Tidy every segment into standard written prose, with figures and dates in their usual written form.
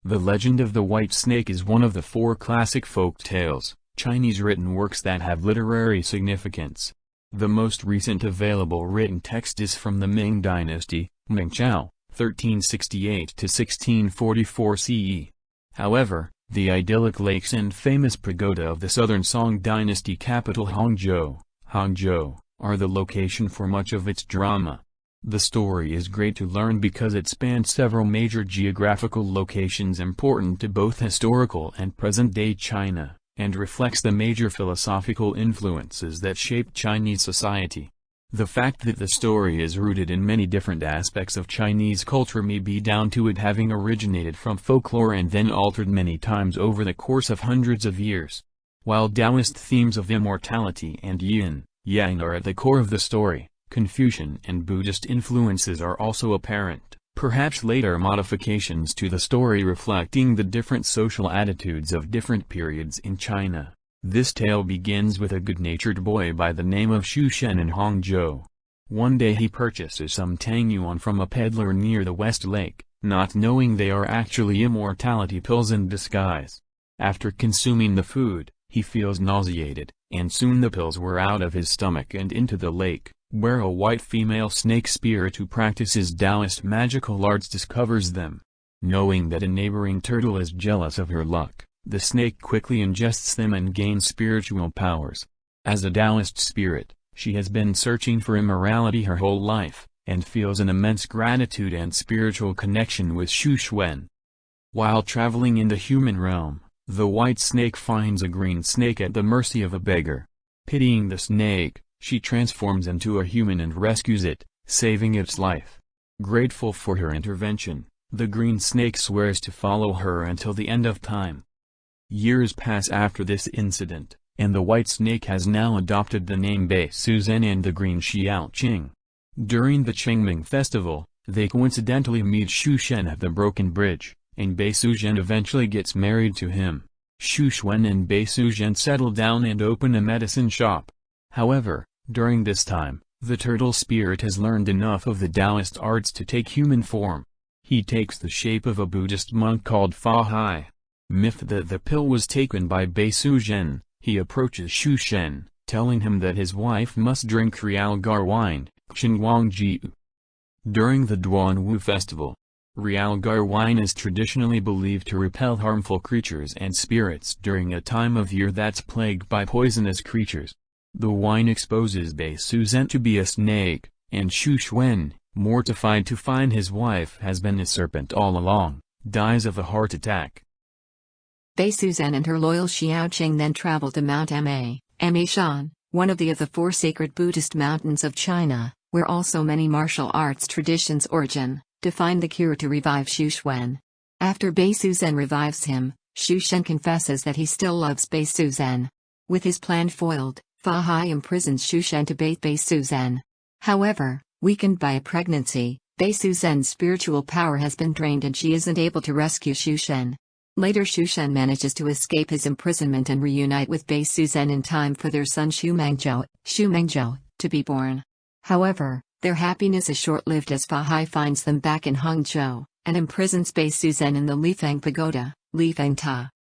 The legend of the white snake is one of the 4 classic folk tales, Chinese written works that have literary significance. The most recent available written text is from the Ming Dynasty, Ming Chao, 1368–1644 CE. However, the idyllic lakes and famous pagoda of the southern Song Dynasty capital Hangzhou, are the location for much of its drama. The story is great to learn because it spans several major geographical locations important to both historical and present-day China, and reflects the major philosophical influences that shaped Chinese society. The fact that the story is rooted in many different aspects of Chinese culture may be down to it having originated from folklore and then altered many times over the course of hundreds of years. While Taoist themes of immortality and yin-yang are at the core of the story, Confucian and Buddhist influences are also apparent, perhaps later modifications to the story reflecting the different social attitudes of different periods in China. This tale begins with a good-natured boy by the name of Xu Shen in Hangzhou. One day he purchases some tang yuan from a peddler near the West Lake, not knowing they are actually immortality pills in disguise. After consuming the food, he feels nauseated, and soon the pills were out of his stomach and into the lake, where a white female snake spirit who practices Taoist magical arts discovers them. Knowing that a neighboring turtle is jealous of her luck, the snake quickly ingests them and gains spiritual powers. As a Taoist spirit, she has been searching for immortality her whole life, and feels an immense gratitude and spiritual connection with Xu Shen. While traveling in the human realm, the white snake finds a green snake at the mercy of a beggar. Pitying the snake, she transforms into a human and rescues it, saving its life. Grateful for her intervention, the green snake swears to follow her until the end of time. Years pass after this incident, and the white snake has now adopted the name Bei Suzhen and the green Xiao Qing. During the Qingming festival, they coincidentally meet Xu Shen at the Broken Bridge, and Bei Suzhen eventually gets married to him. Xu Shen and Bei Suzhen settle down and open a medicine shop. However, during this time, the turtle spirit has learned enough of the Taoist arts to take human form. He takes the shape of a Buddhist monk called Fa Hai. Myth that the pill was taken by Bei Suzhen, he approaches Xu Shen, telling him that his wife must drink Realgar wine, Xinguangjiu. During the Duanwu festival, Realgar wine is traditionally believed to repel harmful creatures and spirits during a time of year that's plagued by poisonous creatures. The wine exposes Bei Suzhen to be a snake, and Xu Shen, mortified to find his wife has been a serpent all along, dies of a heart attack. Bei Suzhen and her loyal Xiao Qing then travel to Mount Shan, one of the 4 sacred Buddhist mountains of China, where also many martial arts traditions origin, to find the cure to revive Xu Shen. After Bei Suzhen revives him, Xu Shen confesses that he still loves Bei Suzhen. With his plan foiled, Fa Hai imprisons Xu Shen to bait Bei Suzhen. However, weakened by a pregnancy, Bei Suzhen's spiritual power has been drained and she isn't able to rescue Xu Shen. Later Xu Shen manages to escape his imprisonment and reunite with Bei Suzhen in time for their son Xu Mengzhou, to be born. However, their happiness is short-lived as Fa Hai finds them back in Hangzhou, and imprisons Bei Suzhen in the Lifeng Pagoda, Lifeng Ta.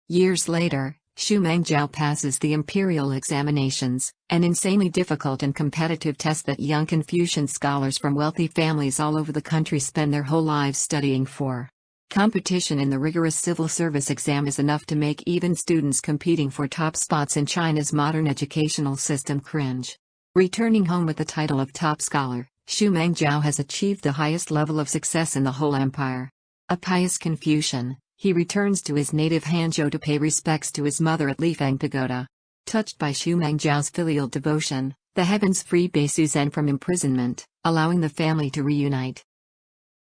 Years later, Xu Mengzhou passes the imperial examinations, an insanely difficult and competitive test that young Confucian scholars from wealthy families all over the country spend their whole lives studying for. Competition in the rigorous civil service exam is enough to make even students competing for top spots in China's modern educational system cringe. Returning home with the title of top scholar, Xu Mengzhou has achieved the highest level of success in the whole empire. A pious Confucian, he returns to his native Hangzhou to pay respects to his mother at Lifeng Pagoda. Touched by Xu Mengzhou's filial devotion, the heavens free Bei Suzhen from imprisonment, allowing the family to reunite.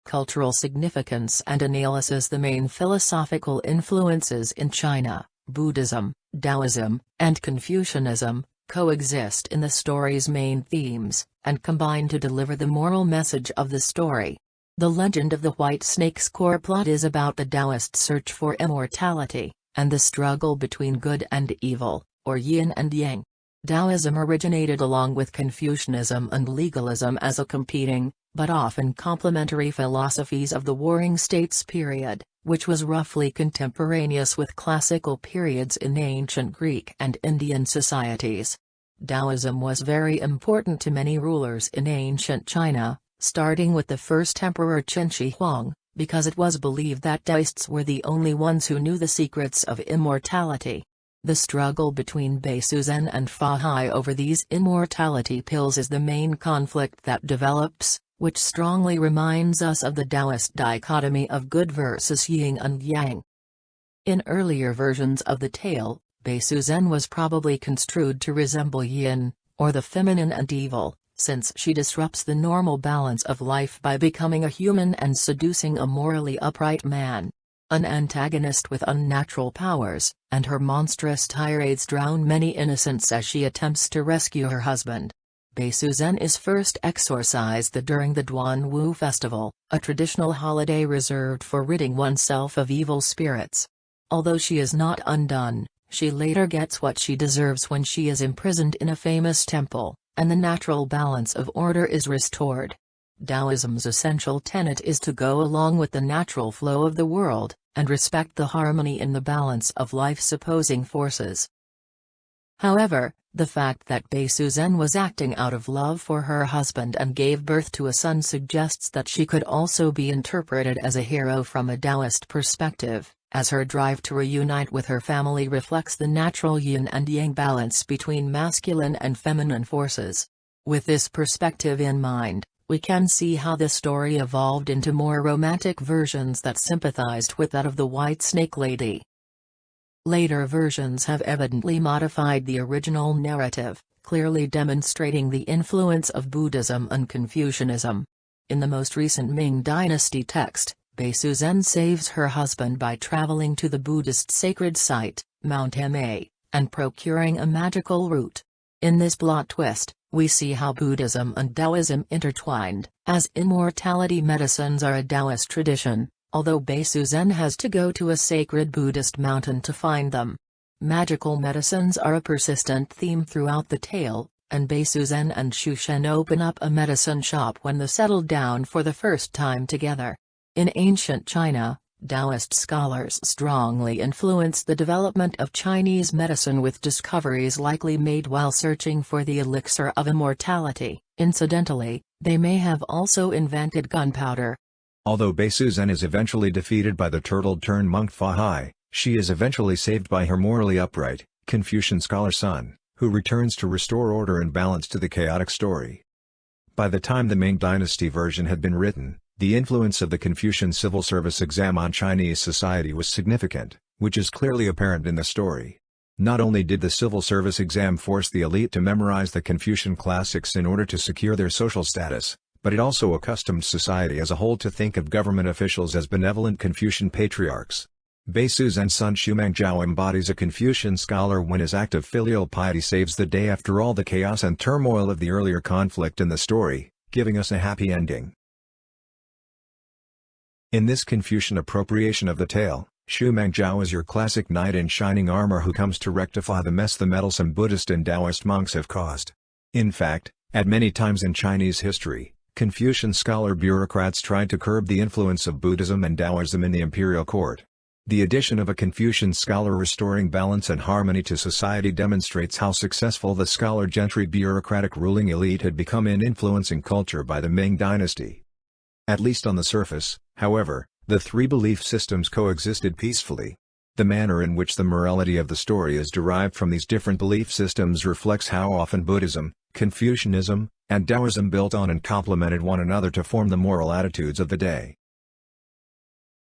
Cultural significance and analysis. The main philosophical influences in China, Buddhism, Taoism, and Confucianism, coexist in the story's main themes, and combine to deliver the moral message of the story. The legend of the White Snake's core plot is about the Taoist search for immortality, and the struggle between good and evil, or yin and yang. Taoism originated along with Confucianism and legalism as a competing, but often complementary philosophies of the Warring States period, which was roughly contemporaneous with classical periods in ancient Greek and Indian societies. Taoism was very important to many rulers in ancient China, starting with the first emperor Qin Shi Huang, because it was believed that Taoists were the only ones who knew the secrets of immortality. The struggle between Beisuzen and Fahai over these immortality pills is the main conflict that develops, which strongly reminds us of the Taoist dichotomy of good versus yin and yang. In earlier versions of the tale, Beisuzen was probably construed to resemble yin, or the feminine and evil, since she disrupts the normal balance of life by becoming a human and seducing a morally upright man. An antagonist with unnatural powers, and her monstrous tirades drown many innocents as she attempts to rescue her husband. Beisuzen is first exorcised during the Duanwu festival, a traditional holiday reserved for ridding oneself of evil spirits. Although she is not undone, she later gets what she deserves when she is imprisoned in a famous temple, and the natural balance of order is restored. Taoism's essential tenet is to go along with the natural flow of the world, and respect the harmony in the balance of life's opposing forces. However, the fact that Beisuzen was acting out of love for her husband and gave birth to a son suggests that she could also be interpreted as a hero from a Taoist perspective, as her drive to reunite with her family reflects the natural yin and yang balance between masculine and feminine forces. With this perspective in mind, we can see how the story evolved into more romantic versions that sympathized with that of the White Snake Lady. Later versions have evidently modified the original narrative, clearly demonstrating the influence of Buddhism and Confucianism. In the most recent Ming Dynasty text, Beisuzen saves her husband by traveling to the Buddhist sacred site, Mount Ma, and procuring a magical root. In this plot twist, we see how Buddhism and Taoism intertwined, as immortality medicines are a Taoist tradition, although Beisuzen has to go to a sacred Buddhist mountain to find them. Magical medicines are a persistent theme throughout the tale, and Beisuzen and Shushen open up a medicine shop when they settle down for the first time together. In ancient China, Taoist scholars strongly influenced the development of Chinese medicine with discoveries likely made while searching for the elixir of immortality. Incidentally, they may have also invented gunpowder. Although Beisuzen is eventually defeated by the turtle-turned monk Fahai, she is eventually saved by her morally upright, Confucian scholar son, who returns to restore order and balance to the chaotic story. By the time the Ming Dynasty version had been written, the influence of the Confucian civil service exam on Chinese society was significant, which is clearly apparent in the story. Not only did the civil service exam force the elite to memorize the Confucian classics in order to secure their social status, but it also accustomed society as a whole to think of government officials as benevolent Confucian patriarchs. Beisuzen's son Shumangjiao embodies a Confucian scholar when his act of filial piety saves the day after all the chaos and turmoil of the earlier conflict in the story, giving us a happy ending. In this Confucian appropriation of the tale, Shumangjiao is your classic knight in shining armor who comes to rectify the mess the meddlesome Buddhist and Taoist monks have caused. In fact, at many times in Chinese history, Confucian scholar bureaucrats tried to curb the influence of Buddhism and Taoism in the imperial court. The addition of a Confucian scholar restoring balance and harmony to society demonstrates how successful the scholar gentry bureaucratic ruling elite had become in influencing culture by the Ming Dynasty. At least on the surface, however, the three belief systems coexisted peacefully. The manner in which the morality of the story is derived from these different belief systems reflects how often Buddhism, Confucianism, and Taoism built on and complemented one another to form the moral attitudes of the day.